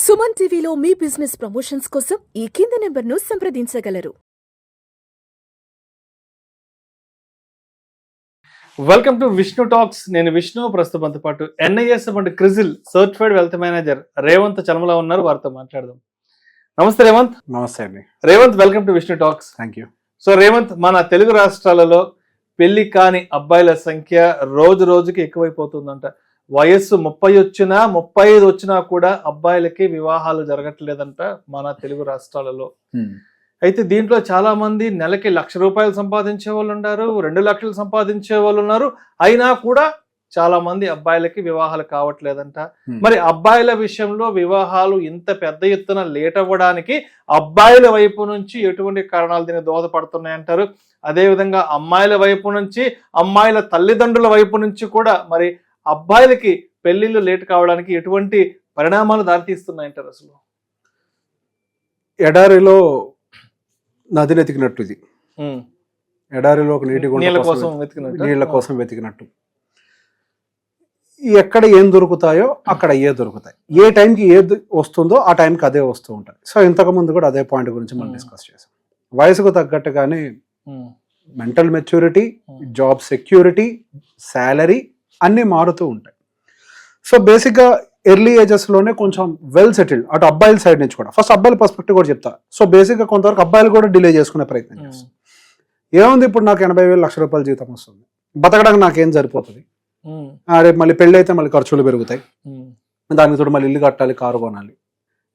సుమన్ టీవీలో మీ business promotions కోసం ఈ కింది నెంబర్ను సంప్రదించగలరు. Welcome to Vishnu talks. నేను విష్ణు. ప్రస్తుతంతో పాటు NIS and Crisil certified wealth manager Revanth Chalamala ఉన్నారు. వారితో మాట్లాడదాం. నమస్తే రేవంత్. నమస్తే అండి. Revanth, welcome to Vishnu talks. Thank you. So Revanth, మన తెలుగు రాష్ట్రాలలో పెళ్లి కాని అబ్బాయిల సంఖ్య రోజు రోజుకి ఎక్కువైపోతుందంట. వయస్సు 30 వచ్చినా 35 వచ్చినా కూడా అబ్బాయిలకి వివాహాలు జరగట్లేదంట మన తెలుగు రాష్ట్రాలలో. అయితే దీంట్లో చాలా మంది నెలకి ₹1,00,000 సంపాదించే వాళ్ళు ఉన్నారు, 2 లక్షలు సంపాదించే వాళ్ళు ఉన్నారు. అయినా కూడా చాలా మంది అబ్బాయిలకి వివాహాలు కావట్లేదంట. మరి అబ్బాయిల విషయంలో వివాహాలు ఇంత పెద్ద ఎత్తున లేట్ అవ్వడానికి అబ్బాయిల వైపు నుంచి ఎటువంటి కారణాలు దీనికి దోహదపడుతున్నాయంటారు? అదేవిధంగా అమ్మాయిల వైపు నుంచి, అమ్మాయిల తల్లిదండ్రుల వైపు నుంచి కూడా మరి అబ్బాయిలకి పెళ్లిళ్ళు లేట్ కావడానికి ఎటువంటి పరిణామాలు దారితీస్తున్నాయంటారు? అసలు ఎడారిలో నదిని వెతికినట్టు, ఇది ఎడారిలో ఒక నీళ్ళ కోసం వెతికినట్టు. ఎక్కడ ఏం దొరుకుతాయో అక్కడ ఏ దొరుకుతాయి, ఏ టైంకి ఏది వస్తుందో ఆ టైంకి అదే వస్తూ ఉంటాయి. సో ఇంతకు ముందు కూడా అదే పాయింట్ గురించి మనం డిస్కస్ చేసాం. వయసుకు తగ్గట్టుగానే mental maturity, job security, salary అన్నీ మారుతూ ఉంటాయి. సో బేసిక్గా ఎర్లీ ఏజెస్లోనే కొంచెం వెల్ సెటిల్డ్, అటు అబ్బాయిల సైడ్ నుంచి కూడా. ఫస్ట్ అబ్బాయిల పర్స్పెక్టివ్ కూడా చెప్తా. సో బేసిక్గా కొంతవరకు అబ్బాయిలు కూడా డిలే చేసుకునే ప్రయత్నం చేస్తారు. ఏముంది, ఇప్పుడు నాకు 80,000 ₹1,00,000 జీతం వస్తుంది, బతకడానికి నాకేం సరిపోతుంది, రేపు మళ్ళీ పెళ్ళి అయితే మళ్ళీ ఖర్చులు పెరుగుతాయి, దానికి తోడు మళ్ళీ ఇల్లు కట్టాలి, కారు కొనాలి.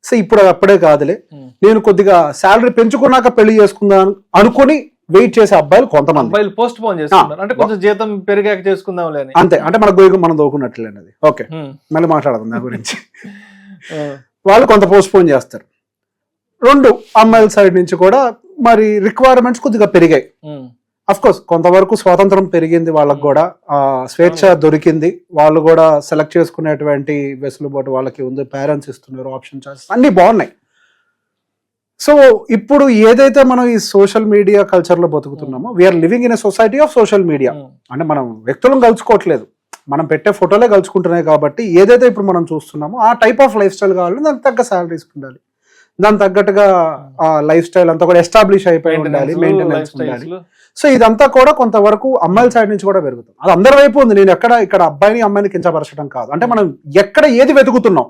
సో ఇప్పుడు అప్పుడే కాదులే, నేను కొద్దిగా శాలరీ పెంచుకున్నాక పెళ్లి చేసుకుందాం అనుకుని వెయిట్ చేసే అబ్బాయిలు కొంతమంది పోస్ట్ పోన్ చేస్తున్నారు. అంటే కొంచెం జీతం పెరిగాక చేసుకుందాం అంతే, అంటే మన గోయికు మనం దోకున్నట్లే అది. ఓకే, మళ్ళీ మాట్లాడదాం దాని గురించి. వాళ్ళు కొంత పోస్ట్ పోన్ చేస్తారు. 2 అమ్మాయిల సైడ్ నుంచి కూడా మరి రిక్వైర్మెంట్స్ కొద్దిగా పెరిగాయి. అఫ్ కోర్స్ కొంతవరకు స్వాతంత్రం పెరిగింది, వాళ్ళకు కూడా స్వేచ్ఛ దొరికింది, వాళ్ళు కూడా సెలెక్ట్ చేసుకునేటువంటి వెసులుబాటు వాళ్ళకి ఉంది, పేరెంట్స్ ఇస్తున్నారు, ఆప్షన్ చాయిస్ అన్ని బాగున్నాయి. సో ఇప్పుడు ఏదైతే మనం ఈ సోషల్ మీడియా కల్చర్ లో బతుకుతున్నామో, we're living in a society of social media. అంటే మనం వ్యక్తులను కలుసుకోవట్లేదు, మనం పెట్టే ఫోటోలే కలుసుకుంటున్నాయి. కాబట్టి ఏదైతే ఇప్పుడు మనం చూస్తున్నామో ఆ టైప్ ఆఫ్ లైఫ్ స్టైల్ కావాలని దానికి తగ్గ శాలరీస్ ఉండాలి, దాని తగ్గట్టుగా ఆ లైఫ్ స్టైల్ అంతా కూడా ఎస్టాబ్లిష్ అయిపోయి ఉండాలి, మెయింటెనెన్స్ ఉండాలి. సో ఇదంతా కూడా కొంతవరకు అమ్మాయిల సైడ్ నుంచి కూడా పెరుగుతుంది. అది అందరి వైపు ఉంది. నేను ఇక్కడ అబ్బాయిని అమ్మాయిని కించపరచడం కాదు. అంటే మనం ఎక్కడ ఏది వెతుకుతున్నాం,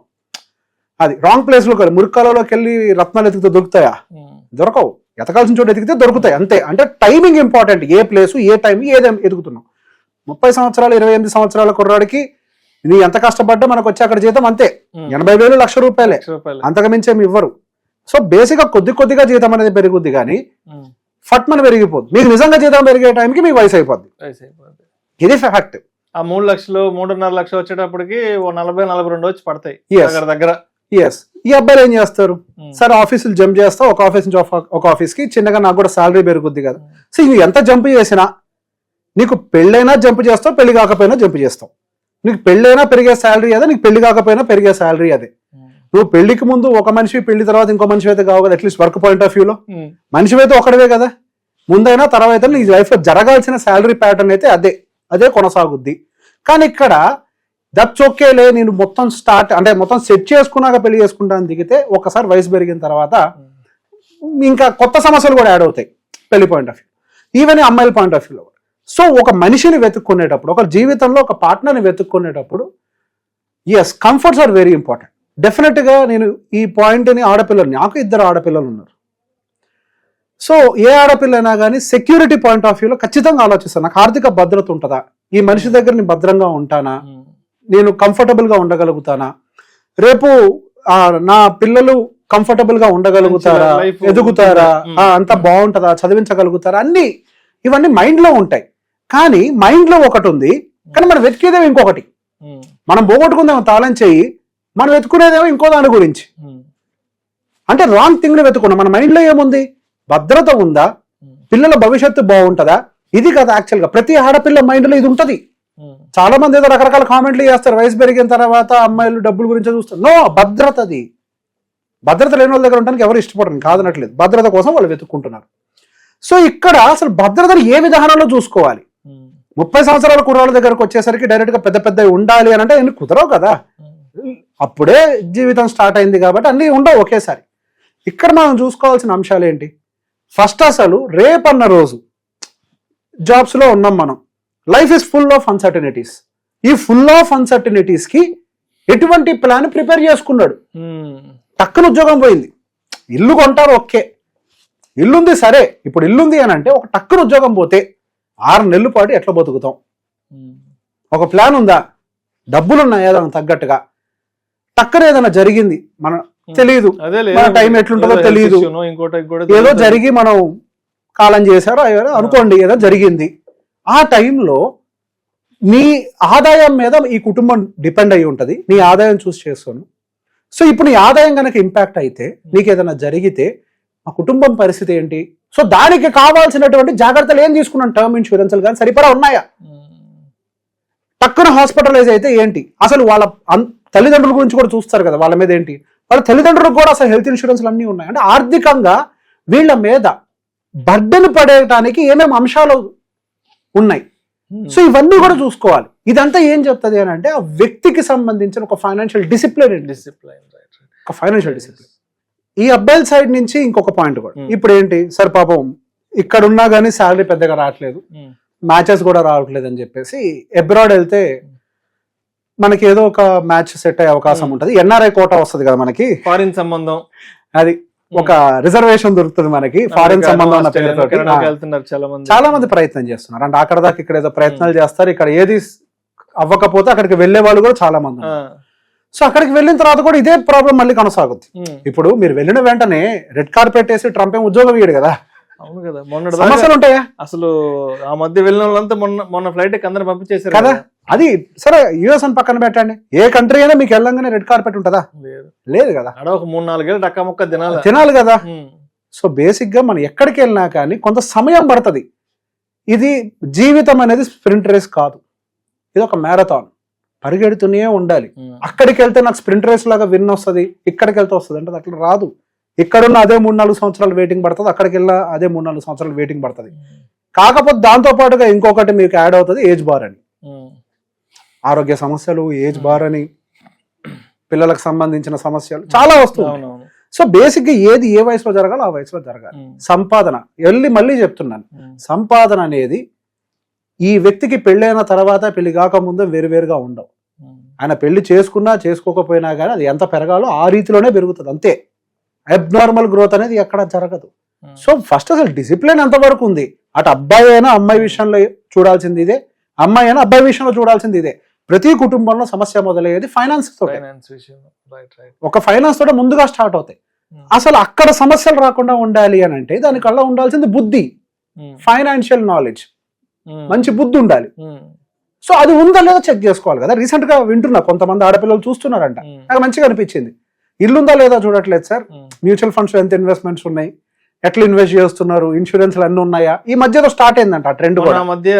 అది రాంగ్ ప్లేస్ లో, మురికాలలోకి వెళ్ళి రత్నాలు ఎతికితే దొరుకుతాయా? దొరకవు. ఎతకాల్సిన చోట ఎతికితే దొరుకుతాయి, అంతే. అంటే టైమింగ్ ఇంపార్టెంట్. ఏ ప్లేసు, ఏ టైం, ఏది ఎదుగుతున్నాం. 30 సంవత్సరాలు 28 సంవత్సరాల కుర్రాడికి నీ ఎంత కష్టపడ్డా మనకు వచ్చి అక్కడ జీతం అంతే, 80,000 ₹1,00,000, అంతకు మించేమి ఇవ్వరు. సో బేసిక్ గా కొద్దిగా జీతం అనేది పెరుగుద్ది, కానీ ఫట్మని పెరిగిపోద్ది. మీకు నిజంగా జీతం పెరిగే టైంకి మీకు వయసు అయిపోద్ది. ఇది ఫ్యాక్ట్. ఆ 3 లక్షలు 3.5 లక్షలు వచ్చేటప్పటికి 40-42 వచ్చి పడతాయి దగ్గర. ఎస్. ఈ అబ్బాయిలు ఏం చేస్తారు, సరే ఆఫీసులు జంప్ చేస్తా, ఒక ఆఫీస్ నుంచి ఒక ఆఫీస్ కి, చిన్నగా నాకు కూడా శాలరీ పెరుగుద్ది కదా. సో నువ్వు ఎంత జంప్ చేసినా, నీకు పెళ్ళైనా జంప్ చేస్తావు, పెళ్లి కాకపోయినా జంప్ చేస్తావు. నీకు పెళ్ళైనా పెరిగే శాలరీ అదే, నీకు పెళ్లి కాకపోయినా పెరిగే శాలరీ అదే. నువ్వు పెళ్లికి ముందు ఒక మనిషి, పెళ్లి తర్వాత ఇంకో మనిషి అయితే కావు కదా. అట్లీస్ట్ వర్క్ పాయింట్ ఆఫ్ వ్యూలో మనిషి అయితే ఒకటివే కదా. ముందైనా తర్వాత నీ లైఫ్ లో జరగాల్సిన శాలరీ ప్యాటర్న్ అయితే అదే కొనసాగుద్ది. కానీ ఇక్కడ దట్స్ ఓకేలే, నేను మొత్తం మొత్తం సెట్ చేసుకున్నాక పెళ్లి చేసుకుంటాను దిగితే, ఒకసారి వయసు పెరిగిన తర్వాత ఇంకా కొత్త సమస్యలు కూడా యాడ్ అవుతాయి పెళ్లి పాయింట్ ఆఫ్ వ్యూ, ఈవెన్ అమ్మాయిల పాయింట్ ఆఫ్ వ్యూలో. సో ఒక మనిషిని వెతుక్కునేటప్పుడు, ఒక జీవితంలో ఒక పార్ట్నర్ని వెతుక్కునేటప్పుడు, yes, comforts are very important. Definite గా నేను ఈ పాయింట్ని ఆడపిల్లలు, నాకు 2 ఆడపిల్లలు ఉన్నారు. సో ఏ ఆడపిల్ల అయినా కానీ సెక్యూరిటీ పాయింట్ ఆఫ్ వ్యూలో ఖచ్చితంగా ఆలోచిస్తాను. నాకు ఆర్థిక భద్రత ఉంటుందా, ఈ మనిషి దగ్గర నేను భద్రంగా ఉంటానా, నేను కంఫర్టబుల్ గా ఉండగలుగుతానా, రేపు నా పిల్లలు కంఫర్టబుల్ గా ఉండగలుగుతారా, ఎదుగుతారా, అంతా బాగుంటుందా, చదివించగలుగుతారా, ఇవన్నీ మైండ్ లో ఉంటాయి. కానీ మైండ్ లో ఒకటి ఉంది, కానీ మనం వెతికేదేమో ఇంకొకటి. మనం పోగొట్టుకుందేమో తాళం చెయ్యి, మనం వెతుకునేదేమో ఇంకో దాని గురించి. అంటే రాంగ్ థింగ్ ని వెతుకున్నాం. మన మైండ్ లో ఏముంది, భద్రత ఉందా, పిల్లల భవిష్యత్తు బాగుంటుందా, ఇది కదా యాక్చువల్ గా ప్రతి ఆడపిల్ల మైండ్ లో ఇది ఉంటది. చాలా మంది ఏదో రకరకాల కామెంట్లు చేస్తారు, వయసు పెరిగిన తర్వాత అమ్మాయిలు డబ్బుల గురించి చూస్తారు. నో, భద్రతది. భద్రత లేని వాళ్ళ దగ్గర ఉండడానికి ఎవరు ఇష్టపడరు, కాదనట్లేదు. భద్రత కోసం వాళ్ళు వెతుక్కుంటున్నారు. సో ఇక్కడ అసలు భద్రతను ఏ విధానంలో చూసుకోవాలి? 30 సంవత్సరాల కుర్రాళ్ళ దగ్గరకు వచ్చేసరికి డైరెక్ట్ గా పెద్ద ఉండాలి అని అంటే కుదరవు కదా. అప్పుడే జీవితం స్టార్ట్ అయింది కాబట్టి అన్నీ ఉండవు ఒకేసారి. ఇక్కడ మనం చూసుకోవాల్సిన అంశాలు ఏంటి? ఫస్ట్ అసలు రేపన్న రోజు జాబ్స్లో ఉన్నాం మనం. Life is full of uncertainties. ఈ ఫుల్ ఆఫ్ అన్సర్టనిటీస్కి ఎటువంటి ప్లాన్ ప్రిపేర్ చేసుకున్నాడు? టక్కున ఉద్యోగం పోయింది. ఇల్లు కొంటారు, ఓకే, ఇల్లుంది సరే. ఇప్పుడు ఇల్లుంది అని అంటే ఒక టక్కున ఉద్యోగం పోతే 6 నెలల పాటు ఎట్లా బతుకుతాం? ఒక ప్లాన్ ఉందా? డబ్బులున్నాయా దానికి తగ్గట్టుగా? టక్కన ఏదైనా జరిగింది, మన తెలియదు, మన టైం ఎట్లుంటుందో తెలియదు, ఏదో జరిగి మనం కాలం చేశారో అనుకోండి, ఏదో జరిగింది. ఆ టైంలో నీ ఆదాయం మీద ఈ కుటుంబం డిపెండ్ అయి ఉంటుంది. నీ ఆదాయం చూసి చేస్తాను. సో ఇప్పుడు నీ ఆదాయం కనుక ఇంపాక్ట్ అయితే, నీకు ఏదైనా జరిగితే ఆ కుటుంబం పరిస్థితి ఏంటి? సో దానికి కావాల్సినటువంటి జాగ్రత్తలు ఏం తీసుకున్నాను? టర్మ్ ఇన్సూరెన్స్లు కానీ సరిపడా ఉన్నాయా? టక్కున హాస్పిటలైజ్ అయితే ఏంటి? అసలు వాళ్ళ తల్లిదండ్రుల గురించి కూడా చూస్తారు కదా, వాళ్ళ మీద ఏంటి? వాళ్ళ తల్లిదండ్రులకు కూడా అసలు హెల్త్ ఇన్సూరెన్స్లు అన్నీ ఉన్నాయి. అంటే ఆర్థికంగా వీళ్ళ మీద బర్డెన్ పడేయడానికి ఏమేమి అంశాలు ఉన్నాయి. సో ఇవన్నీ కూడా చూసుకోవాలి. ఇదంతా ఏం చెప్తుంది అని అంటే, ఆ వ్యక్తికి సంబంధించిన ఒక ఫైనాన్షియల్ డిసిప్లిన్, ఒక ఫైనాన్షియల్ డిసిప్లిన్. ఈ అబ్బాయిల సైడ్ నుంచి ఇంకొక పాయింట్ కూడా, ఇప్పుడు ఏంటి సార్, పాపం ఇక్కడ ఉన్నా కానీ శాలరీ పెద్దగా రావట్లేదు, మ్యాచెస్ కూడా రావట్లేదు అని చెప్పేసి అబ్రాడ్ వెళ్తే మనకి ఏదో ఒక మ్యాచ్ సెట్ అయ్యే అవకాశం ఉంటుంది. ఎన్ఆర్ఐ కోటా వస్తుంది కదా మనకి, ఫారిన్ సంబంధం, అది ఒక రిజర్వేషన్ దొరుకుతుంది మనకి. ఫారిన్ సంబంధం అన్న పేరుతో చాలా మంది ప్రయత్నం చేస్తున్నారు. అంటే అక్కడ దాకా ఇక్కడ ఏదో ప్రయత్నాలు చేస్తారు, ఇక్కడ ఏది అవ్వకపోతే అక్కడికి వెళ్లే వాళ్ళు కూడా చాలా మంది. సో అక్కడికి వెళ్ళిన తర్వాత కూడా ఇదే ప్రాబ్లం మళ్ళీ కొనసాగుద్ది. ఇప్పుడు మీరు వెళ్ళిన వెంటనే రెడ్ కార్పెట్ వేసి ట్రంప్ ఏం ఉద్యోగం ఇయ్యడు కదా. అవును కదా, మొన్న సమస్యలు ఉంటాయా? అసలు ఆ మధ్య వెళ్ళిన వాళ్ళంతా మొన్న ఫ్లైట్ అందరూ పంపించేసారు కదా. అది సరే, యుఎస్ అని పక్కన పెట్టండి, ఏ కంట్రీ అయినా మీకు వెళ్ళంగానే రెడ్ కార్పెట్ ఉంటుందా? లేదు కదా. ఒక 3-4 ఏళ్ళు డక్కా ముక్క తినాలి కదా. సో బేసిక్ గా మనం ఎక్కడికి వెళ్ళినా కానీ కొంత సమయం పడుతుంది. ఇది జీవితం అనేది స్ప్రింట్ రేస్ కాదు, ఇది ఒక మ్యారథాన్. పరిగెడుతూనే ఉండాలి. అక్కడికి వెళ్తే నాకు స్ప్రింట్ రేస్ లాగా విన్ వస్తుంది, ఇక్కడికి వెళ్తే వస్తుంది అంటే అట్లా రాదు. ఇక్కడున్న అదే 3-4 సంవత్సరాలు వెయిటింగ్ పడుతుంది, అక్కడికి వెళ్ళినా అదే 3-4 సంవత్సరాలు వెయిటింగ్ పడుతుంది. కాకపోతే దాంతో పాటుగా ఇంకొకటి మీకు యాడ్ అవుతుంది, ఏజ్ బార్ అని. ఆరోగ్య సమస్యలు, ఏజ్ బార్ అని, పిల్లలకు సంబంధించిన సమస్యలు చాలా వస్తుంది. సో బేసిక్ గా ఏది ఏ వయసులో జరగాలో ఆ వయసులో జరగాలి. సంపాదన మళ్ళీ చెప్తున్నాను, సంపాదన అనేది ఈ వ్యక్తికి పెళ్ళైన తర్వాత పెళ్లి కాకముందు వేరువేరుగా ఉండవు. ఆయన పెళ్లి చేసుకున్నా చేసుకోకపోయినా కానీ అది ఎంత పెరగాలో ఆ రీతిలోనే పెరుగుతుంది, అంతే. అబ్నార్మల్ గ్రోత్ అనేది ఎక్కడ జరగదు. సో ఫస్ట్ అసలు డిసిప్లిన్ ఎంతవరకు ఉంది? అటు అబ్బాయి అయినా అమ్మాయి విషయంలో చూడాల్సింది ఇదే, అమ్మాయి అయినా అబ్బాయి విషయంలో చూడాల్సింది ఇదే. ప్రతి కుటుంబంలో సమస్య మొదలయ్యేది ఫైనాన్స్ తోటే. ఒక ఫైనాన్స్ తోటే ముందుగా స్టార్ట్ అవుతాయి. అసలు అక్కడ సమస్యలు రాకుండా ఉండాలి అని అంటే దానికల్లా ఉండాల్సింది బుద్ధి, ఫైనాన్షియల్ నాలెడ్జ్, మంచి బుద్ధి ఉండాలి. సో అది ఉందా లేదా చెక్ చేసుకోవాలి కదా. రీసెంట్ గా వింటున్నా, కొంతమంది ఆడపిల్లలు చూస్తున్నారంట, నాకు మంచిగా అనిపించింది. ఇల్లుందా లేదా చూడట్లేదు సార్, మ్యూచువల్ ఫండ్స్ ఎంత ఇన్వెస్ట్మెంట్స్ ఉన్నాయి, ఎట్లా ఇన్వెస్ట్ చేస్తున్నారు, ఇన్సూరెన్స్లు అన్ని ఉన్నాయా, ఈ మధ్యలో స్టార్ట్ అయిందంట ఆ ట్రెండ్ కూడా. మధ్య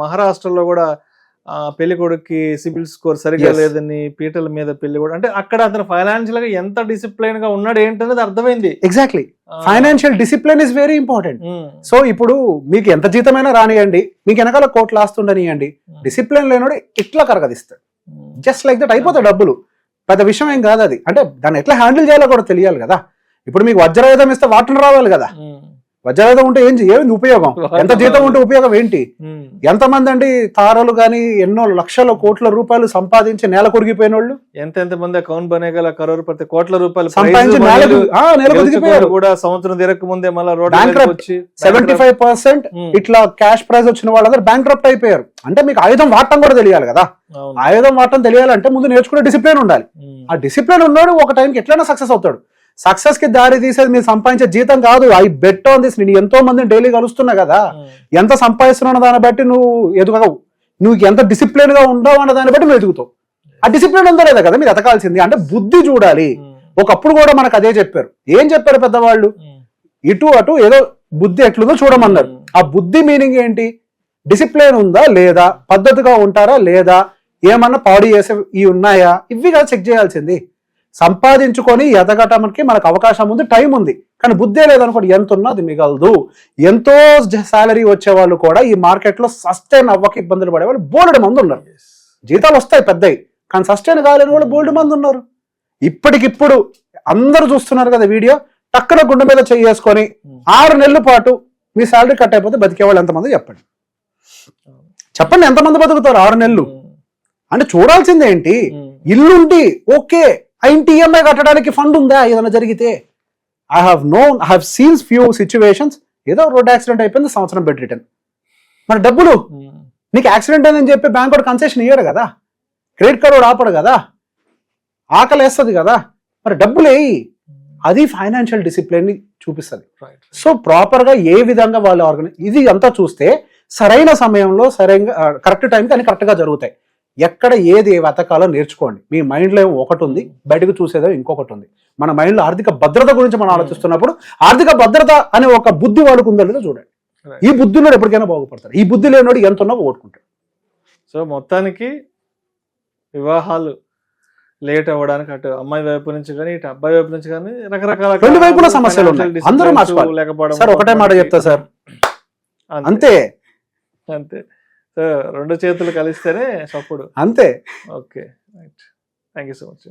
మహారాష్ట్రలో కూడా పెళ్లి కొడుకు సిబిల్ స్కోర్ సరిగ్గా లేదని పీటల మీద పెళ్లి కూడా, అంటే అక్కడ అతను ఫైనాన్షియల్ గా ఎంత డిసిప్లైన్ గా ఉన్నాడు ఏంటనేది అర్థమైంది. Exactly, financial discipline is very important. So ఇప్పుడు మీకు ఎంత జీతమైనా రానియండి, మీకు వెనకాల కోట్లు ఆస్తుండనియండి, డిసిప్లిన్ లేనోడు ఇట్లా కరగదిస్తాడు, జస్ట్ లైక్ దట్ అయిపోతాయి డబ్బులు. పెద్ద విషయం ఏం కాదు అది. అంటే దాన్ని ఎట్లా హ్యాండిల్ చేయాలో కూడా తెలియాలి కదా. ఇప్పుడు మీకు వజ్రాయుధం ఇస్తే వాటర్ రావాలి కదా. వజ్రాయుధం ఉంటే ఏమి ఉపయోగం? ఎంత జీతం ఉంటే ఉపయోగం ఏంటి? ఎంతమంది అండి తారలు గాని ఎన్నో లక్షల కోట్ల రూపాయలు సంపాదించి నేల కొరిగిపోయిన వాళ్ళు ఎంత మంది అకౌంట్ బనేగల కరోర్పతి కోట్ల రూపాయలు సంపాదించి నేల కొరిగిపోయారు కూడా. సంవత్సరం తిరగక ముందే మళ్ళీ 75% ఇట్లా క్యాష్ ప్రైజ్ వచ్చిన వాళ్ళందరూ బ్యాంక్రప్ట్ అయిపోయారు. అంటే మీకు ఆయుధం వాడటం కూడా తెలియాలి కదా. ఆయుధం వాడటం తెలియాలంటే ముందు నేర్చుకునే డిసిప్లిన్ ఉండాలి. ఆ డిసిప్లిన్ ఉన్నాడు ఒక టైంకి ఎట్లయినా సక్సెస్ అవుతాడు. సక్సెస్ కి దారి తీసేది మీరు సంపాదించే జీతం కాదు. I bet on this. నేను ఎంతో మందిని డైలీ కలుస్తున్నా కదా, ఎంత సంపాదిస్తున్నా దాన్ని బట్టి నువ్వు ఎదుగవు, నువ్వు ఎంత డిసిప్లిన్ గా ఉండవు అన్న దాన్ని బట్టి నువ్వు ఎదుగుతావు. ఆ డిసిప్లిన్ ఉందో లేదా కదా మీరు ఎతకాల్సింది. అంటే బుద్ధి చూడాలి. ఒకప్పుడు కూడా మనకు అదే చెప్పారు. ఏం చెప్పారు పెద్దవాళ్ళు? ఇటు అటు ఏదో బుద్ధి ఎట్లుందో చూడమన్నారు. ఆ బుద్ధి మీనింగ్ ఏంటి? డిసిప్లిన్ ఉందా లేదా, పద్ధతిగా ఉంటారా లేదా, ఏమన్నా పాడు చేసే ఇవి ఉన్నాయా, ఇవి కదా చెక్ చేయాల్సింది. సంపాదించుకొని ఎదగటానికి మనకు అవకాశం ఉంది, టైం ఉంది. కానీ బుద్ధే లేదనుకోండి, ఎంత ఉన్నా అది మిగలదు. ఎంతో శాలరీ వచ్చే వాళ్ళు కూడా ఈ మార్కెట్ లో సస్టైన్ అవ్వక ఇబ్బందులు పడే వాళ్ళు బోల్డ్ మంది ఉన్నారు. జీతాలు వస్తాయి పెద్దవి, కానీ సస్టైన్ కాలేని వాళ్ళు బోల్డ్ మంది ఉన్నారు. ఇప్పటికిప్పుడు అందరూ చూస్తున్నారు కదా వీడియో, టక్కన గుండె మీద చేసుకొని 6 నెలల పాటు మీ శాలరీ కట్ అయిపోతే బతికేవాళ్ళు ఎంతమంది చెప్పండి. చెప్పండి ఎంతమంది బతుకుతారు 6 నెలలు? అంటే చూడాల్సింది ఏంటి, ఇల్లుండి ఓకే ఆ ఇంటి ఈఎంఐ కట్టడానికి ఫండ్ ఉందా ఏదైనా జరిగితే? I have seen few situations, ఏదో రోడ్ యాక్సిడెంట్ అయిపోయింది, సంవత్సరం బెడ్ రిటర్న్. మరి డబ్బులు నీకు యాక్సిడెంట్ అయిందని చెప్పి బ్యాంక్ వాడు కన్సెషన్ ఇయ్యాడు కదా, క్రెడిట్ కార్డు వాడు ఆపడు కదా, ఆకలి వేస్తుంది కదా, మరి డబ్బులు వేయి. అది ఫైనాన్షియల్ డిసిప్లిన్ ని చూపిస్తుంది. సో ప్రాపర్ గా ఏ విధంగా వాళ్ళు ఇది అంతా చూస్తే సరైన సమయంలో సరైన కరెక్ట్ టైంకి అన్ని కరెక్ట్ గా జరుగుతాయి. ఎక్కడ ఏది వెతకాలో నేర్చుకోండి. మీ మైండ్ లో ఒకటి ఉంది, బయటకు చూసేదో ఇంకొకటి ఉంది. మన మైండ్ లో ఆర్థిక భద్రత గురించి మనం ఆలోచిస్తున్నప్పుడు ఆర్థిక భద్రత అనే ఒక బుద్ధి వాడికి ఉందో లేదో చూడండి. ఈ బుద్ధి ఉన్నాడు ఎప్పటికైనా బాగుపడతాడు, ఈ బుద్ధి లేనివాడు ఎంత ఉన్నా పోగొట్టుకుంటాడు. సో మొత్తానికి వివాహాలు లేట్ అవ్వడానికి అటు అమ్మాయి వైపు నుంచి కానీ ఇటు అబ్బాయి వైపు నుంచి కానీ రకరకాల రెండు వైపుల సమస్యలు ఉన్నాయి. అందరూ మార్చుకోవాలి. సార్ ఒకటే మాట చెప్తా సార్, అంతే అంతే. సో 2 చేతులు కలిస్తేనే చప్పుడు. అంతే. Okay, right. Thank you so much.